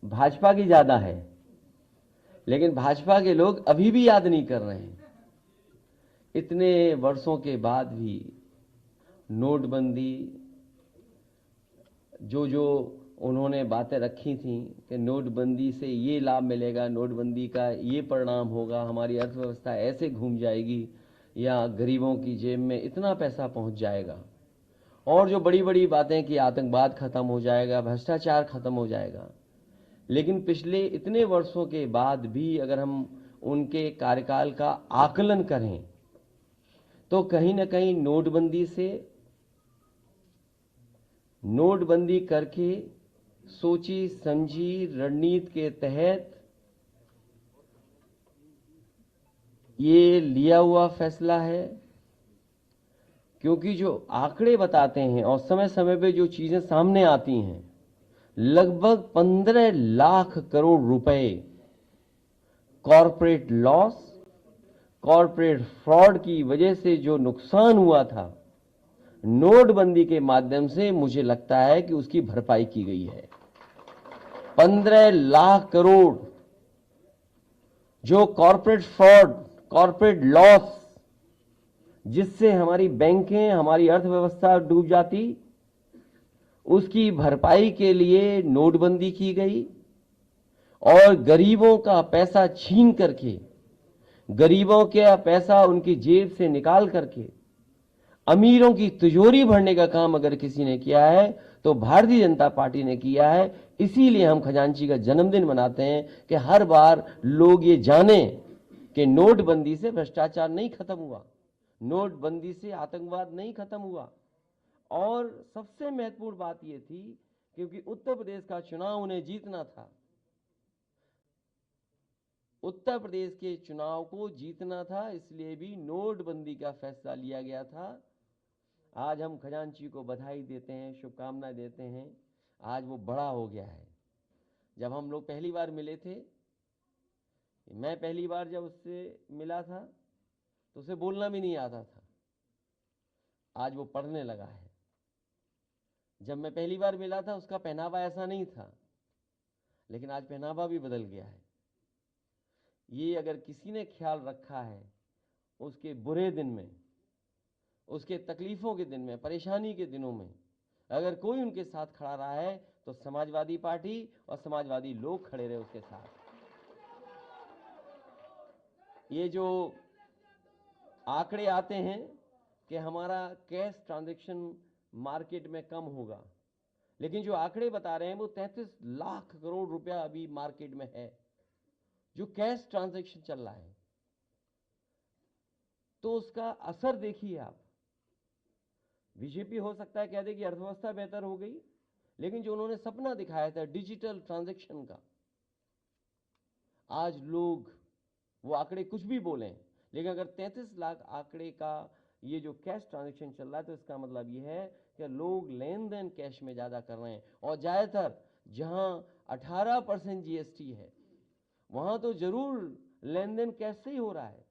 भाजपा की ज्यादा है, लेकिन भाजपा के लोग अभी भी याद नहीं कर रहे हैं। इतने वर्षों के बाद भी नोटबंदी, जो उन्होंने बातें रखी थी कि नोटबंदी से ये लाभ मिलेगा, नोटबंदी का ये परिणाम होगा, हमारी अर्थव्यवस्था ऐसे घूम जाएगी या गरीबों की जेब में इतना पैसा पहुंच जाएगा, और जो बड़ी बड़ी बातें कि आतंकवाद खत्म हो जाएगा, भ्रष्टाचार खत्म हो जाएगा। लेकिन पिछले इतने वर्षों के बाद भी अगर हम उनके कार्यकाल का आकलन करें तो कहीं ना कहीं नोटबंदी करके सोची समझी रणनीति के तहत ये लिया हुआ फैसला है। क्योंकि जो आंकड़े बताते हैं और समय समय पे जो चीजें सामने आती हैं, लगभग 15 लाख करोड़ रुपए कॉरपोरेट लॉस, कॉरपोरेट फ्रॉड की वजह से जो नुकसान हुआ था, नोटबंदी के माध्यम से मुझे लगता है कि उसकी भरपाई की गई है। 15 लाख करोड़ जो कॉरपोरेट फ्रॉड, कॉरपोरेट लॉस, जिससे हमारी बैंकें, हमारी अर्थव्यवस्था डूब जाती, उसकी भरपाई के लिए नोटबंदी की गई। और गरीबों का पैसा छीन करके, गरीबों का पैसा उनकी जेब से निकाल करके अमीरों की तिजोरी भरने का काम अगर किसी ने किया है तो भारतीय जनता पार्टी ने किया है। इसीलिए हम खजांची का जन्मदिन मनाते हैं कि हर बार लोग ये जाने कि नोटबंदी से भ्रष्टाचार नहीं खत्म हुआ, नोटबंदी से आतंकवाद नहीं खत्म हुआ। और सबसे महत्वपूर्ण बात यह थी, क्योंकि उत्तर प्रदेश का चुनाव उन्हें जीतना था, उत्तर प्रदेश के चुनाव को जीतना था, इसलिए भी नोटबंदी का फैसला लिया गया था। आज हम खजांची को बधाई देते हैं, शुभकामनाएं देते हैं। आज वो बड़ा हो गया है। जब हम लोग पहली बार मिले थे, मैं पहली बार जब उससे मिला था तो उसे बोलना भी नहीं आता था। आज वो पढ़ने लगा है। जब मैं पहली बार मिला था उसका पहनावा ऐसा नहीं था, लेकिन आज पहनावा भी बदल गया है। ये अगर किसी ने ख्याल रखा है उसके बुरे दिन में, उसके तकलीफों के दिन में, परेशानी के दिनों में, अगर कोई उनके साथ खड़ा रहा है तो समाजवादी पार्टी और समाजवादी लोग खड़े रहे उसके साथ। ये जो आंकड़े आते हैं कि हमारा कैश ट्रांजैक्शन मार्केट में कम होगा, लेकिन जो आंकड़े बता रहे हैं वो 33 लाख करोड़ रुपया अभी मार्केट में है जो कैश ट्रांजैक्शन चल रहा है। तो उसका असर देखिए आप। बीजेपी हो सकता है कह दे कि अर्थव्यवस्था बेहतर हो गई, लेकिन जो उन्होंने सपना दिखाया था डिजिटल ट्रांजैक्शन का, आज लोग वो आंकड़े कुछ भी बोलें, लेकिन अगर 33 लाख आंकड़े का ये जो कैश ट्रांजैक्शन चल रहा है तो इसका मतलब ये है कि लोग लेन देन कैश में ज्यादा कर रहे हैं। और ज्यादातर जहां 18% जीएसटी है वहां तो जरूर लेन देन कैश से ही हो रहा है।